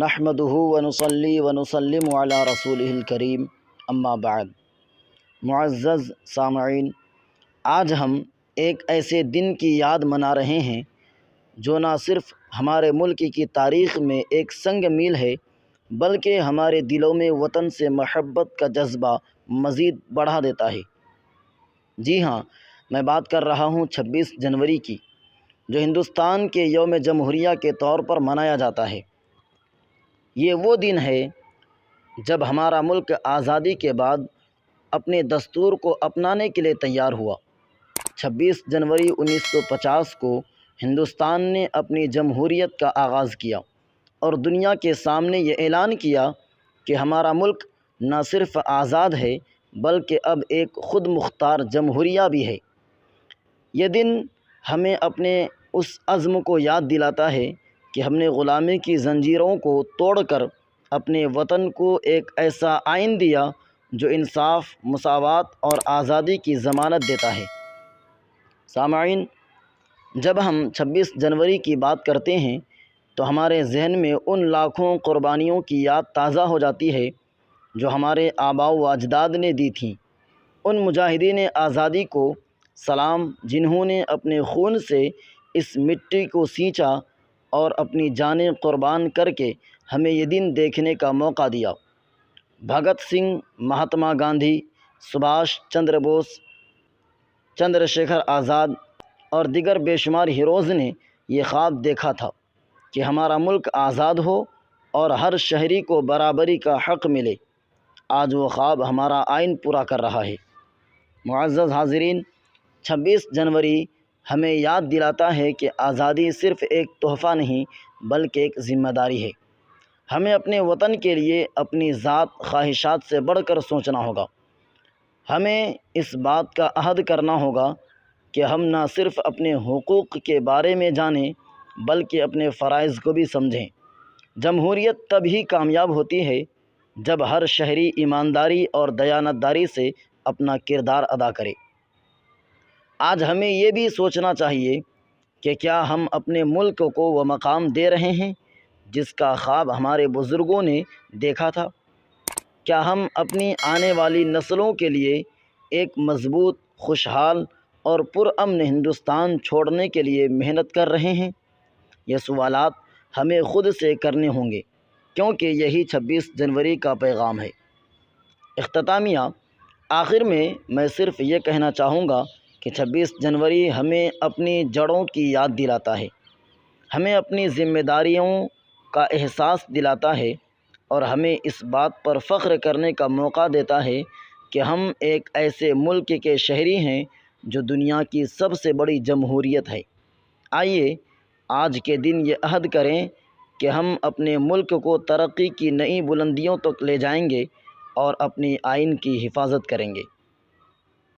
نحمده ونصلي ونسلم علی رسوله الکریم اما بعد۔ معزز سامعین، آج ہم ایک ایسے دن کی یاد منا رہے ہیں جو نہ صرف ہمارے ملک کی تاریخ میں ایک سنگ میل ہے بلکہ ہمارے دلوں میں وطن سے محبت کا جذبہ مزید بڑھا دیتا ہے۔ جی ہاں، میں بات کر رہا ہوں 26 جنوری کی، جو ہندوستان کے یوم جمہوریہ کے طور پر منایا جاتا ہے۔ یہ وہ دن ہے جب ہمارا ملک آزادی کے بعد اپنے دستور کو اپنانے کے لیے تیار ہوا۔ 26 جنوری 1950 کو ہندوستان نے اپنی جمہوریت کا آغاز کیا اور دنیا کے سامنے یہ اعلان کیا کہ ہمارا ملک نہ صرف آزاد ہے بلکہ اب ایک خود مختار جمہوریہ بھی ہے۔ یہ دن ہمیں اپنے اس عزم کو یاد دلاتا ہے کہ ہم نے غلامی کی زنجیروں کو توڑ کر اپنے وطن کو ایک ایسا آئین دیا جو انصاف، مساوات اور آزادی کی ضمانت دیتا ہے۔ سامعین، جب ہم 26 جنوری کی بات کرتے ہیں تو ہمارے ذہن میں ان لاکھوں قربانیوں کی یاد تازہ ہو جاتی ہے جو ہمارے آباء و اجداد نے دی تھیں، ان مجاہدین آزادی کو سلام جنہوں نے اپنے خون سے اس مٹی کو سینچا اور اپنی جانیں قربان کر کے ہمیں یہ دن دیکھنے کا موقع دیا۔ بھگت سنگھ، مہاتما گاندھی، سبھاش چندر بوس، چندر شیکھر آزاد اور دیگر بے شمار ہیروز نے یہ خواب دیکھا تھا کہ ہمارا ملک آزاد ہو اور ہر شہری کو برابری کا حق ملے۔ آج وہ خواب ہمارا آئین پورا کر رہا ہے۔ معزز حاضرین، 26 جنوری ہمیں یاد دلاتا ہے کہ آزادی صرف ایک تحفہ نہیں بلکہ ایک ذمہ داری ہے۔ ہمیں اپنے وطن کے لیے اپنی ذات خواہشات سے بڑھ کر سوچنا ہوگا۔ ہمیں اس بات کا عہد کرنا ہوگا کہ ہم نہ صرف اپنے حقوق کے بارے میں جانیں بلکہ اپنے فرائض کو بھی سمجھیں۔ جمہوریت تب ہی کامیاب ہوتی ہے جب ہر شہری ایمانداری اور دیانتداری سے اپنا کردار ادا کرے۔ آج ہمیں یہ بھی سوچنا چاہیے کہ کیا ہم اپنے ملک کو وہ مقام دے رہے ہیں جس کا خواب ہمارے بزرگوں نے دیکھا تھا؟ کیا ہم اپنی آنے والی نسلوں کے لیے ایک مضبوط، خوشحال اور پرامن ہندوستان چھوڑنے کے لیے محنت کر رہے ہیں؟ یہ سوالات ہمیں خود سے کرنے ہوں گے کیونکہ یہی 26 جنوری کا پیغام ہے۔ اختتامیہ، آخر میں صرف یہ کہنا چاہوں گا کہ 26 جنوری ہمیں اپنی جڑوں کی یاد دلاتا ہے، ہمیں اپنی ذمہ داریوں کا احساس دلاتا ہے اور ہمیں اس بات پر فخر کرنے کا موقع دیتا ہے کہ ہم ایک ایسے ملک کے شہری ہیں جو دنیا کی سب سے بڑی جمہوریت ہے۔ آئیے آج کے دن یہ عہد کریں کہ ہم اپنے ملک کو ترقی کی نئی بلندیوں تک لے جائیں گے اور اپنی آئین کی حفاظت کریں گے۔